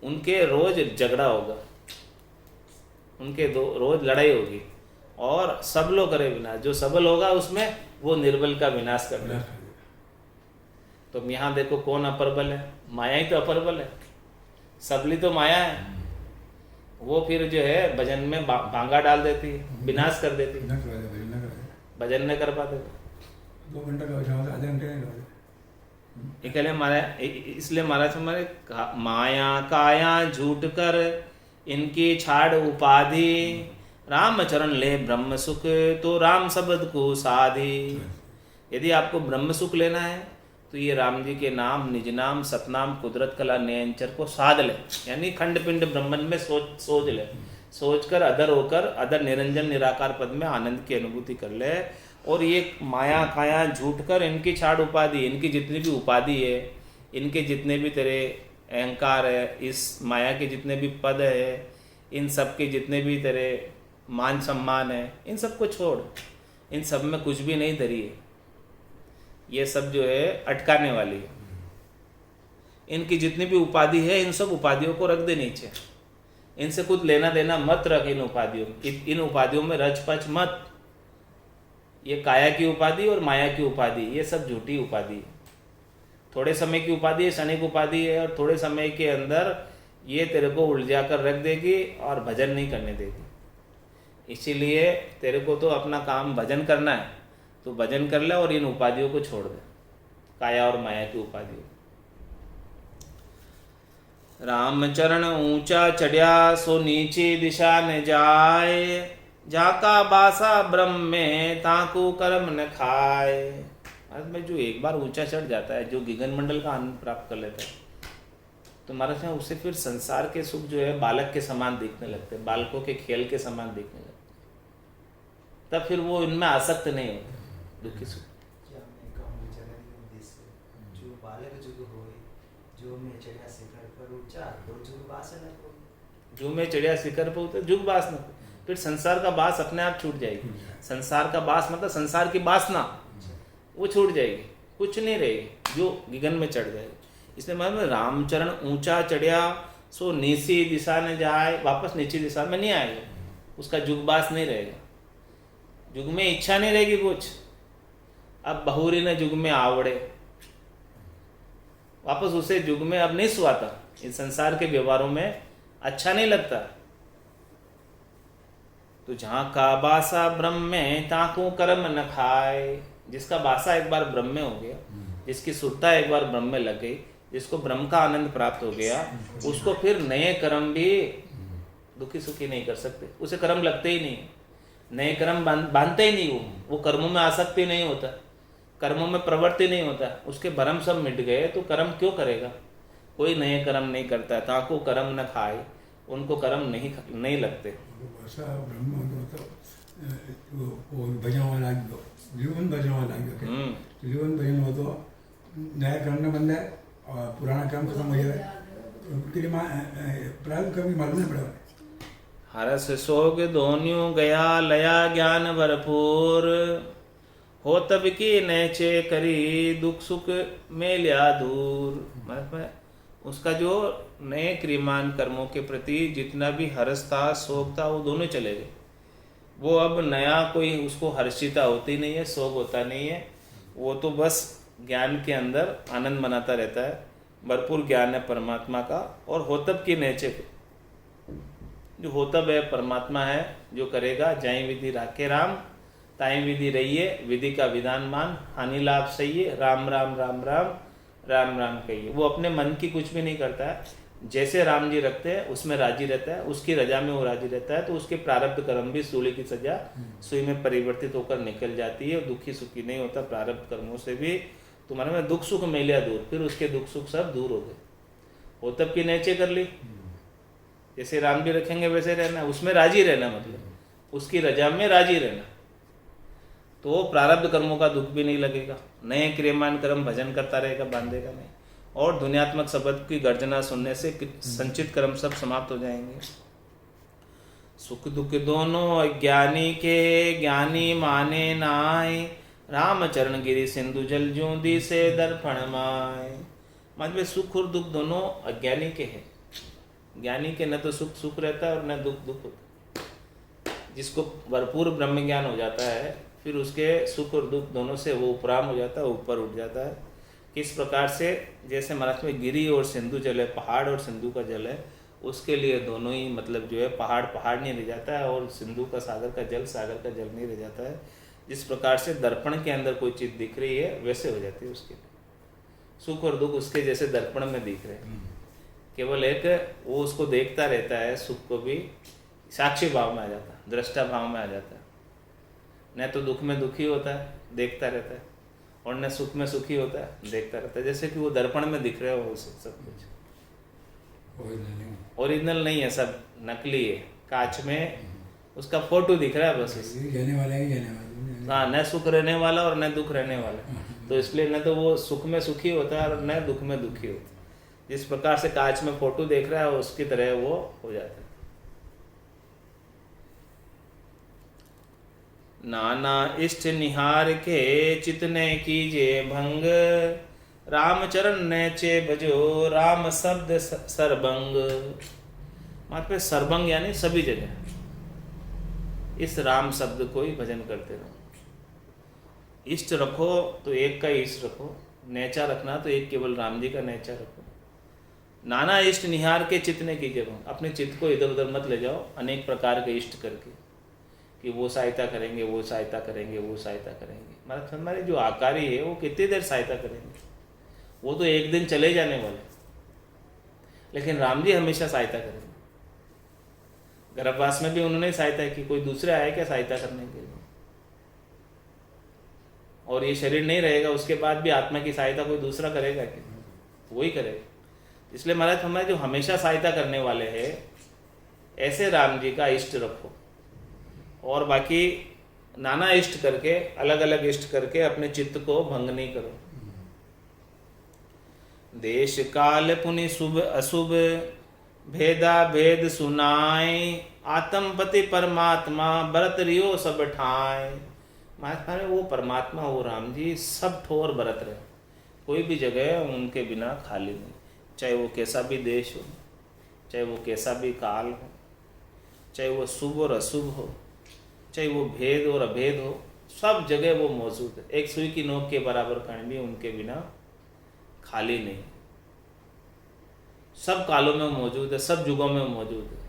उनके रोज झगड़ा होगा, उनके दो रोज लड़ाई होगी, और सब लोग करे विनाश। जो सबल होगा उसमें वो निर्बल का विनाश कर देगा। तो यहाँ देखो कौन अप्रबल है, माया ही तो अप्रबल है, सबली तो माया है। वो फिर जो है भजन में भांगा डाल देती है, विनाश कर देती है, भजन नहीं कर पाते। 2 घंटे का आधे घंटे नहीं इसलिए महाराज हमारे माया काया झूठ कर, इनकी छाड़ उपाधि, रामचरण ले ब्रह्म सुख, तो राम शब्द को साधी। यदि आपको ब्रह्म सुख लेना है तो ये राम जी के नाम, निज नाम, सतनाम, कुदरत कला नयनचर को साध ले, यानी खंड पिंड ब्रह्मन में सोच ले, सोचकर अधर होकर अधर निरंजन निराकार पद में आनंद की अनुभूति कर ले। और ये माया काया झूठ कर, इनकी छाड़ उपाधि, इनकी जितनी भी उपाधि है, इनके जितने भी तेरे अहंकार है, इस माया के जितने भी पद है, इन सब के जितने भी तेरे मान सम्मान है, इन सब को छोड़, इन सब में कुछ भी नहीं धरी है। ये सब जो है अटकाने वाली है। इनकी जितनी भी उपाधि है, इन सब उपाधियों को रख दे नीचे, इनसे कुछ लेना देना मत रख। इन उपाधियों इन उपाधियों में रच पच मत। ये काया की उपाधि और माया की उपाधि, ये सब झूठी उपाधि है। थोड़े समय की उपाधि है, क्षणिक उपाधि है, और थोड़े समय के अंदर ये तेरे को उलझा कर रख देगी और भजन नहीं करने देगी। इसीलिए तेरे को तो अपना काम भजन करना है, तो भजन कर ले और इन उपाधियों को छोड़ दे, काया और माया की उपाधियों। रामचरण ऊंचा चढ़िया, सो नीचे दिशा न जाए, जाका बासा ब्रह्म में, ताकू कर्म न खाए। महाराज में जो एक बार ऊंचा चढ़ जाता है, जो गगन मंडल का आनंद प्राप्त कर लेता है, तो महाराज यहाँ उससे फिर संसार के सुख जो है बालक के समान दिखने लगते, बालकों के खेल के समान दिखने लगते। तब फिर वो इनमें आसक्त नहीं होते दुखी सुख। जो बालक जुग होए, जो में चढ़िया शिखर पर ऊंचा, तो जुग बास न कोई। जो में चढ़िया शिखर पर उतर, जुग बास न। फिर संसार का बास अपने आप छूट जाएगी। संसार का बास मतलब संसार की वासना, वो छूट जाएगी, कुछ नहीं रहेगी, जो गगन में चढ़ जाएगी। इसलिए मतलब रामचरण ऊंचा चढ़िया, सो नीची दिशा में जाए, वापस नीची दिशा में नहीं आएगा, उसका जुगबास नहीं रहेगा, जुग में इच्छा नहीं रहेगी कुछ। अब बहुरी ने जुग में आवड़े, वापस उसे जुग में अब नहीं सुहाता, इस संसार के व्यवहारों में अच्छा नहीं लगता। तो जहाँ का बासा ब्रह्म में ताकू कर्म न खाए, जिसका बासा एक बार ब्रह्म में हो गया, जिसकी सुरता एक बार ब्रह्म में लग गई, जिसको ब्रह्म का आनंद प्राप्त हो गया, उसको फिर नए कर्म भी दुखी सुखी नहीं कर सकते। उसे कर्म लगते ही नहीं, नए कर्म बांधते ही नहीं। वो कर्मों में आसक्ति नहीं होता, कर्मों में प्रवृत्ति नहीं होता, उसके भरम सब मिट गए तो कर्म क्यों करेगा। कोई नए कर्म नहीं करता। ताको कर्म न खाए, उनको कर्म नहीं लगते। ऐसा ब्रह्म वो भजन वाला जीवन भजन वाला जीवन भजन हो तो नया कर्म न बन जाए और पुराना कर्म खत्म हो जाए, उसके लिए प्रारंभ कभी मालूम नहीं पड़ेगा। हरस सोग दोन्यू गया लया ज्ञान भरपूर, हो तब की नैचे करी दुख सुख में लिया दूर। मतलब उसका जो नए क्रियमान कर्मों के प्रति जितना भी हर्ष था, शोक था, वो दोनों चले गए। वो अब नया कोई उसको हर्षिता होती नहीं है, शोक होता नहीं है। वो तो बस ज्ञान के अंदर आनंद मनाता रहता है। भरपूर ज्ञान है परमात्मा का। और होतब की नैचे, जो होतब है परमात्मा है, जो करेगा जाई विधि राखे राम, ताई विधि रहिए, विधि का विधान मान, हानि लाभ सहिए, राम राम राम राम राम राम कहिए। वो अपने मन की कुछ भी नहीं करता है, जैसे राम जी रखते हैं उसमें राजी रहता है, उसकी रजा में वो राजी रहता है। तो उसके प्रारब्ध कर्म भी सूली की सजा सुई में परिवर्तित होकर निकल जाती है। दुखी सुखी नहीं होता प्रारब्ध कर्मों से भी। तुम्हारे में दुख सुख में लिया दूर, फिर उसके दुख सुख सब दूर हो गए। होतब की नैचे कर ली, जैसे राम जी रखेंगे वैसे रहना, उसमें राजी रहना, मतलब उसकी रजा में राजी रहना। तो प्रारब्ध कर्मों का दुख भी नहीं लगेगा। नए क्रियमान कर्म भजन करता रहेगा, बांधेगा नहीं। और ध्वन्यात्मक शब्द की गर्जना सुनने से संचित कर्म सब समाप्त हो जाएंगे। सुख दुख दोनों अज्ञानी के, ज्ञानी माने नाय, राम चरण गिरी सिंधु जल जूंदी से दर्पण माय। मतलब सुख और दुख दोनों अज्ञानी के हैं। ज्ञानी के न तो सुख सुख रहता है और न दुख दुख होता। जिसको भरपूर ब्रह्म ज्ञान हो जाता है, फिर उसके सुख और दुख दोनों से वो उपराम हो जाता है, ऊपर उठ जाता है। किस प्रकार से, जैसे महाराज में गिरी और सिंधु जल है, पहाड़ और सिंधु का जल है, उसके लिए दोनों ही मतलब जो है, पहाड़ पहाड़ नहीं रह जाता है और सिंधु का सागर का जल नहीं रह जाता है। जिस प्रकार से दर्पण के अंदर कोई चीज़ दिख रही है, वैसे हो जाती है उसके सुख और दुख उसके जैसे दर्पण में दिख रहे हैं। केवल एक वो उसको देखता रहता है, सुख को भी साक्षी भाव में आ जाता है, दृष्टा भाव में आ जाता है। न तो दुख में दुखी होता है, देखता रहता है, और न सुख में सुखी होता है, देखता रहता है। जैसे कि वो दर्पण में दिख रहे हो सब कुछ ओरिजिनल नहीं है, सब नकली है। कांच में उसका फोटो दिख रहा है बस। रहने वाला ही रहने वाला, हाँ, न सुख रहने वाला और न दुख रहने वाला। तो इसलिए न तो वो सुख में सुखी होता है और न दुख में दुखी होता है। जिस प्रकार से कांच में फोटो देख रहा है, उसकी तरह वो हो जाता है। नाना इष्ट निहार के चितने कीजे भंग, राम चरण नैचे भजो, राम शब्द सरबंग। मात्र पे सरबंग यानी सभी जगह इस राम शब्द को ही भजन करते रहो। इष्ट रखो तो एक का इष्ट रखो, नेचा रखना तो एक केवल राम जी का नेचा रखो। नाना इष्ट निहार के चितने कीजिए भंग। अपने चित्त को इधर उधर मत ले जाओ अनेक प्रकार के इष्ट करके, कि वो सहायता करेंगे, वो सहायता करेंगे, वो सहायता करेंगे। मतलब हमारे जो आकारी है वो कितनी देर सहायता करेंगे, वो तो एक दिन चले जाने वाले। लेकिन राम जी हमेशा सहायता करेंगे। गर्भवास में भी उन्होंने सहायता की, कोई दूसरे आए क्या सहायता करने के लिए। और ये शरीर नहीं रहेगा उसके बाद भी आत्मा की सहायता कोई दूसरा करेगा क्या? वही करेगा। इसलिए महाराज हमारे जो हमेशा सहायता करने वाले हैं, ऐसे राम जी का इष्ट रखो। और बाकी नाना इष्ट करके, अलग अलग इष्ट करके अपने चित्त को भंग नहीं करो। देश काल पुनि शुभ अशुभ, भेदा भेद सुनाए, आत्मपति परमात्मा बरत रियो सब ठाए। महात्मा वो परमात्मा वो राम जी सब ठोर बरत रहे, कोई भी जगह उनके बिना खाली नहीं। चाहे वो कैसा भी देश हो, चाहे वो कैसा भी काल हो, चाहे वो शुभ और अशुभ हो, चाहे वो भेद और अभेद हो, सब जगह वो मौजूद है। एक सुई की नोक के बराबर कण भी उनके बिना खाली नहीं। सब कालों में वो मौजूद है, सब युगों में वो मौजूद है।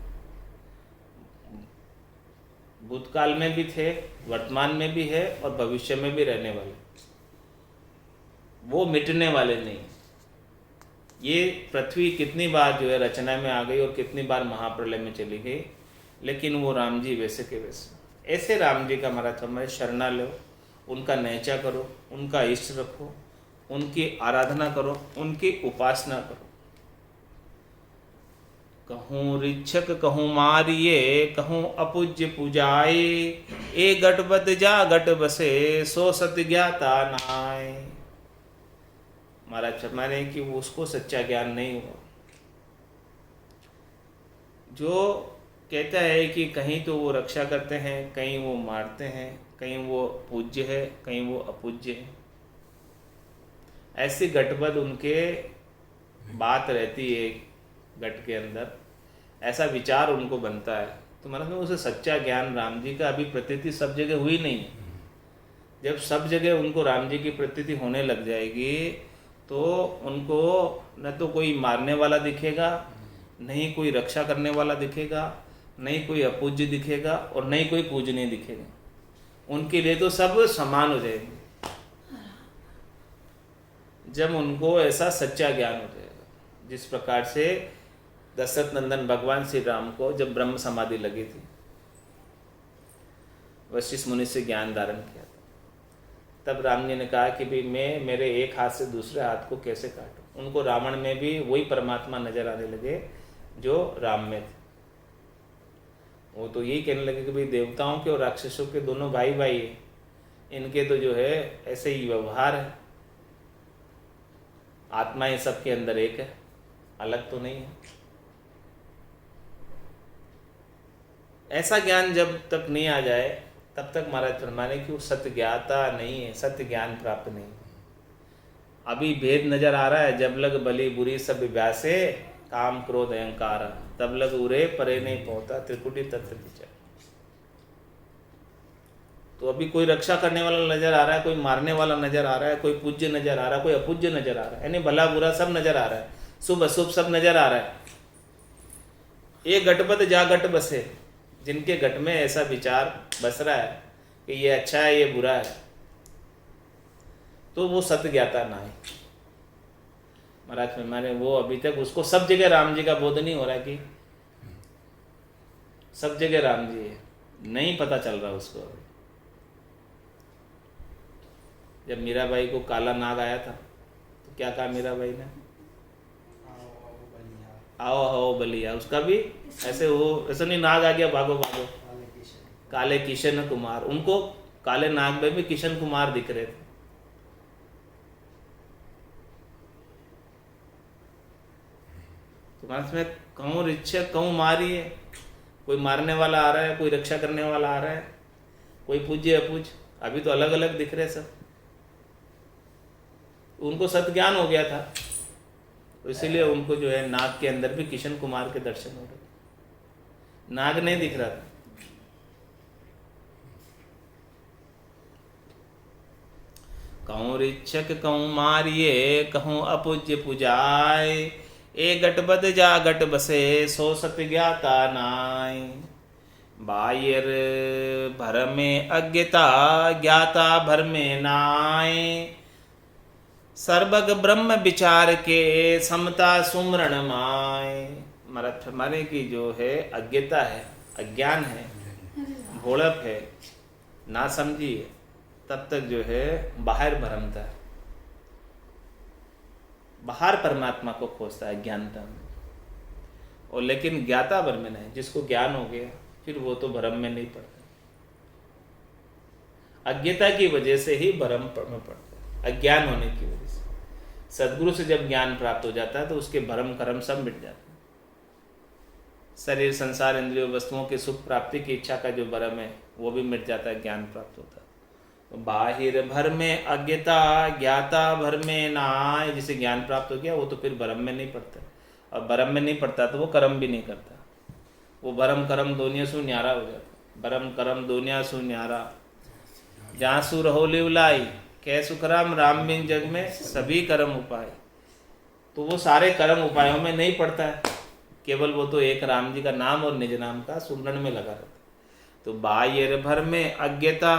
भूतकाल में भी थे, वर्तमान में भी है और भविष्य में भी रहने वाले, वो मिटने वाले नहीं। ये पृथ्वी कितनी बार जो है रचना में आ गई और कितनी बार महाप्रलय में चली गई, लेकिन वो राम जी वैसे के वैसे। ऐसे राम जी का महाराज हमारे शरणा लो, उनका नैचा करो, उनका इष्ट रखो, उनकी आराधना करो, उनकी उपासना करो। कहूँ ऋक्षक कहूँ मारिये, कहूँ अपूज्य पूजाए, ए गटबद जा गट बसे, सो सत्य ज्ञाता नाय। महाराज फरमाने कि वो उसको सच्चा ज्ञान नहीं हुआ जो कहता है कि कहीं तो वो रक्षा करते हैं, कहीं वो मारते हैं, कहीं वो पूज्य है, कहीं वो अपूज्य है। ऐसी गटबद उनके बात रहती है गट के अंदर, ऐसा विचार उनको बनता है। तो मतलब में उसे सच्चा ज्ञान राम जी का अभी प्रतीति सब जगह हुई नहीं है। जब सब जगह उनको राम जी की प्रतीति होने लग जाएगी तो उनको न तो कोई मारने वाला दिखेगा, नहीं कोई रक्षा करने वाला दिखेगा, नहीं कोई अपूज्य दिखेगा और नहीं कोई पूजनीय दिखेगा। उनके लिए तो सब समान हो जाएंगे जब उनको ऐसा सच्चा ज्ञान हो जाएगा। जिस प्रकार से दशरथ नंदन भगवान श्री राम को जब ब्रह्म समाधि लगी थी, वशिष्ठ मुनि से ज्ञान धारण किया था, तब राम जी ने कहा कि भाई मैं मेरे एक हाथ से दूसरे हाथ को कैसे काटूं। उनको रावण में भी वही परमात्मा नजर आने लगे जो राम में थे। वो तो यही कहने लगे कि भाई देवताओं के और राक्षसों के दोनों भाई भाई है, इनके तो जो है ऐसे ही व्यवहार है, आत्मा ही सबके अंदर एक है, अलग तो नहीं है। ऐसा ज्ञान जब तक नहीं आ जाए तब तक महाराज फरमाने कि वो सत्य ज्ञाता नहीं है, सत्य ज्ञान प्राप्त नहीं। अभी भेद नजर आ रहा है, जब लग बली बुरी सब व्यासे, काम क्रोध अहंकार, तब लग उरे परे नहीं पहुंचा, त्रिकुटी तत्व विचार। तो अभी कोई रक्षा करने वाला नजर आ रहा है, कोई मारने वाला नजर आ रहा है, कोई पूज्य नजर आ रहा है, कोई अपूज्य नजर आ रहा है, यानी भला बुरा सब नजर आ रहा है, शुभ अशुभ सब नजर आ रहा है। ये गटबद जा गट बसे, जिनके गट में ऐसा विचार बस रहा है कि ये अच्छा है ये बुरा है, तो वो सत्य ज्ञाता ना है। महाराज फरमाने वो अभी तक उसको सब जगह राम जी का बोध नहीं हो रहा कि सब जगह राम जी है, नहीं पता चल रहा उसको। अभी जब मीराबाई को काला नाग आया था तो क्या कहा मीराबाई ने, आओ आओ बलिया। उसका भी ऐसे वो ऐसा नहीं, नाग आ गया भागो भागो, काले किशन कुमार। उनको काले नाग में भी किशन कुमार दिख रहे थे। तो मानस में कहूँ ऋक्षक कहूँ मारी है, कोई मारने वाला आ रहा है, कोई रक्षा करने वाला आ रहा है, कोई पूज्य अपूज्य, अभी तो अलग अलग दिख रहे सब। उनको सत्ज्ञान हो गया था तो इसीलिए उनको जो है नाग के अंदर भी किशन कुमार के दर्शन हो रहे, नाग नहीं दिख रहा था। कहूँ ऋक्षक कहूँ मारिये, कहूँ अपूज्य पूजाए, ए गटबद जा गट बसे, सो सत्य ज्ञाता नाय। बायर भर में अज्ञता, ज्ञाता भर में नाय। सर्वग ब्रह्म विचार के, समता सुमरण माय। हमारे की जो है अज्ञता है, अज्ञान है, भोड़प है, ना समझी है, तब तक जो है बाहर भरमता है, बाहर परमात्मा को खोजता है ज्ञानता में। और लेकिन ज्ञाता भर में नहीं, जिसको ज्ञान हो गया फिर वो तो भ्रम में नहीं पड़ता। अज्ञता की वजह से ही भ्रम में पड़ता है, अज्ञान होने की वजह से। सदगुरु से जब ज्ञान प्राप्त हो जाता है तो उसके भ्रम कर्म सब मिट जाते हैं। शरीर संसार इंद्रियों वस्तुओं की सुख प्राप्ति की इच्छा का जो भ्रम है वो भी मिट जाता है, ज्ञान प्राप्त होता है। तो बाहिर भर में अज्ञता, ज्ञाता भर में नाय। जिसे ज्ञान प्राप्त हो गया वो तो फिर भ्रम में नहीं पड़ता, और भ्रम में नहीं पड़ता तो वो कर्म भी नहीं करता, वो भरम कर्म दुनिया सु न्यारा हो जाता। भरम कर्म दुनिया सु न्यारा, जहाँ सु रहो लिवलाई, कै सुखराम राम बिन जग में सभी कर्म उपाय। तो वो सारे कर्म उपायों में नहीं पड़ता है, केवल वो तो एक राम जी का नाम और निज नाम का सुमरण में लगा रहता है। तो बाह्य भर में अज्ञता,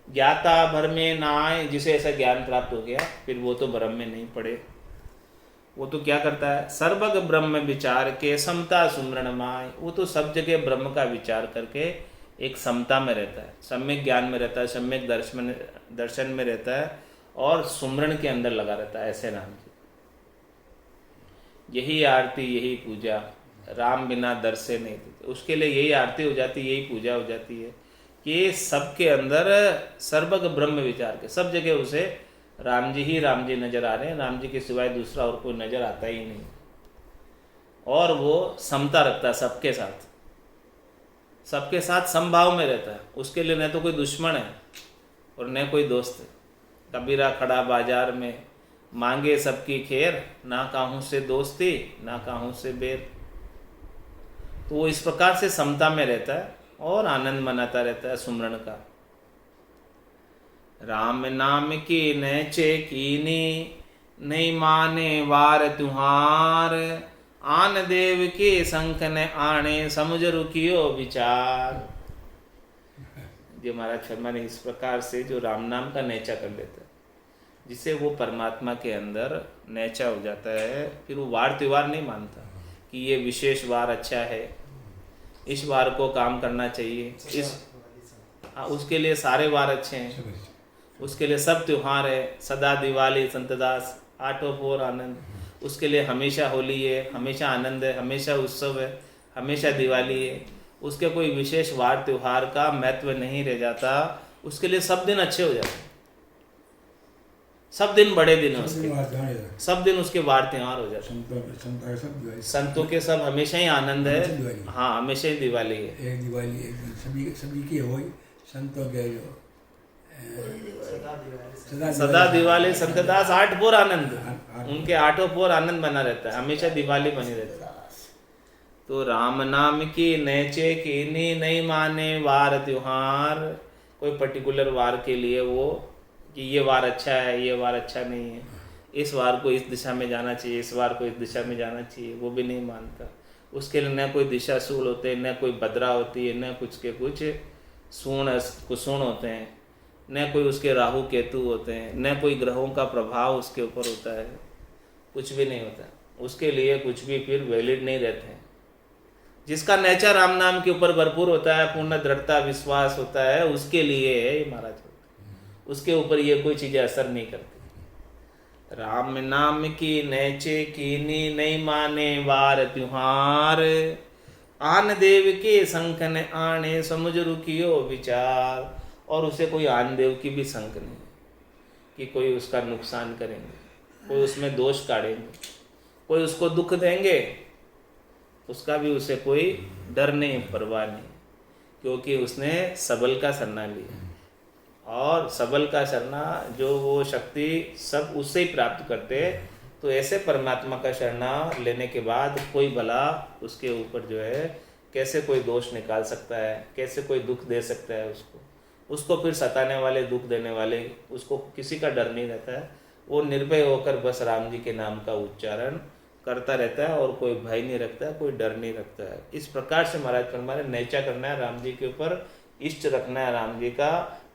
ज्ञाता भर में नाय, जिसे ऐसा ज्ञान प्राप्त हो गया फिर वो तो ब्रह्म में नहीं पड़े। वो तो क्या करता है, सर्वग ब्रह्म विचार के समता सुमरण माय, वो तो सब जगह ब्रह्म का विचार करके एक समता में रहता है, सम्यक ज्ञान में रहता है, सम्यक दर्शन में रहता है और सुमरण के अंदर लगा रहता है। ऐसे राम जी, यही आरती यही पूजा, राम बिना दर्शे नहीं देते, उसके लिए यही आरती हो जाती है, यही पूजा हो जाती है कि सबके अंदर सर्वग ब्रह्म विचार के, सब जगह उसे राम जी नजर आ रहे हैं, राम जी के सिवाय दूसरा और कोई नजर आता ही नहीं। और वो समता रखता है सबके साथ, सबके साथ समभाव में रहता है। उसके लिए न तो कोई दुश्मन है और न कोई दोस्त है। कबीरा खड़ा बाजार में, मांगे सबकी खैर, ना काहू से दोस्ती ना काहू से बैर। तो वो इस प्रकार से समता में रहता है और आनंद मनाता रहता है सुमरण का। राम नाम की नैचे कीनी, नहीं माने वार तुहार, आन देव के संख न आने, समुझ रुकियो विचार। जो महाराज शर्मा ने इस प्रकार से जो राम नाम का नैचा कर देता है, जिससे वो परमात्मा के अंदर नैचा हो जाता है। फिर वो वार त्योहार नहीं मानता कि ये विशेष वार अच्छा है, इस वार को काम करना चाहिए, उसके लिए सारे वार अच्छे हैं, उसके लिए सब त्योहार है, सदा दिवाली संतदास, आठों पोर आनंद, उसके लिए हमेशा होली है, हमेशा आनंद है, हमेशा उत्सव है, हमेशा दिवाली है। उसके कोई विशेष वार त्योहार का महत्व नहीं रह जाता, उसके लिए सब दिन अच्छे हो जाते हैं, सब दिन बड़े दिन हैं उसके, सब दिन उसके वार त्योहार हो जाते हैं। संतों के सब हमेशा ही आनंद है, हाँ हमेशा ही दिवाली है। एक दिवाली एक सभी की हो, संतों के जो सदा दिवाली संतदास, आठ पोर आनंद, उनके आठों पोर आनंद बना रहता है, हमेशा दिवाली बनी रहती है। तो राम नाम की नैचे कीनी, नहीं माने वार त्योहार। कोई पर्टिकुलर वार के लिए वो कि ये वार अच्छा है, ये वार अच्छा नहीं है, इस वार को इस दिशा में जाना चाहिए, इस वार को इस दिशा में जाना चाहिए, वो भी नहीं मानता। उसके लिए न कोई दिशा सूल होते हैं, न कोई बद्रा होती है, न कुछ के कुछ कुसुण होते हैं, न कोई उसके राहु केतु होते हैं, न कोई ग्रहों का प्रभाव उसके ऊपर होता है, कुछ भी नहीं होता। उसके लिए कुछ भी फिर वैलिड नहीं रहते हैं। जिसका नेचर राम नाम के ऊपर भरपूर होता है, पूर्ण दृढ़ता विश्वास होता है, उसके लिए है ये महाराज, उसके ऊपर ये कोई चीजें असर नहीं करती। राम नाम की नैचे कीनी, नहीं माने वार त्योहार, आन देव के संख न आने, समुझ रुकियो विचार। और उसे कोई आन देव की भी संक नहीं कि कोई उसका नुकसान करेंगे, कोई उसमें दोष काढ़ेंगे, कोई उसको दुख देंगे, उसका भी उसे कोई डर नहीं, परवाह नहीं, क्योंकि उसने सबल का शरणा लिया। और सबल का शरणा जो वो शक्ति सब उससे ही प्राप्त करते। तो ऐसे परमात्मा का शरणा लेने के बाद कोई भला उसके ऊपर जो है कैसे कोई दोष निकाल सकता है, कैसे कोई दुख दे सकता है उसको फिर सताने वाले, दुख देने वाले, उसको किसी का डर नहीं रहता है। वो निर्भय होकर बस राम जी के नाम का उच्चारण करता रहता है और कोई भय नहीं रखता है, कोई डर नहीं रखता है। इस प्रकार से महाराज हमारे नैचा करना है राम जी के ऊपर, इष्ट रखना है राम जी का,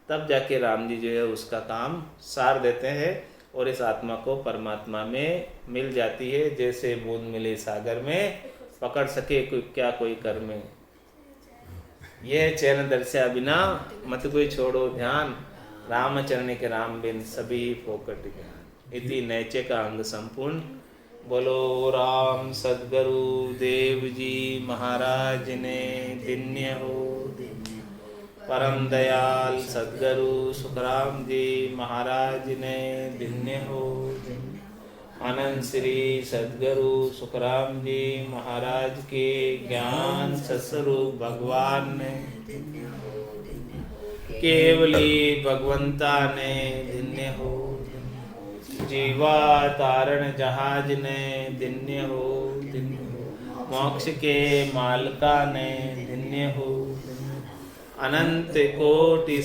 तब जाके राम जी जो है उसका काम सार देते हैं और इस आत्मा को परमात्मा में मिल जाती है। जैसे बूंद मिली सागर में, पकड़ सके क्या कोई कर में। यह चैन दर्शा बिना मत कोई छोड़ो ध्यान, रामचरण के राम बिन सभी फोकट ज्ञान। इति नैचे का अंग संपूर्ण। बोलो राम सद्गुरु देव जी महाराज ने धन्य हो। परम दयाल सद्गुरु सुखराम जी महाराज ने धन्य हो। आनंद श्री सद्गुरु सुखराम जी महाराज के ज्ञान सस्वरूप भगवान ने, केवली भगवंता ने धन्य हो। जीवा तारण जहाज ने धन्य हो। मोक्ष के मालका ने धन्य हो। अनंत कोटि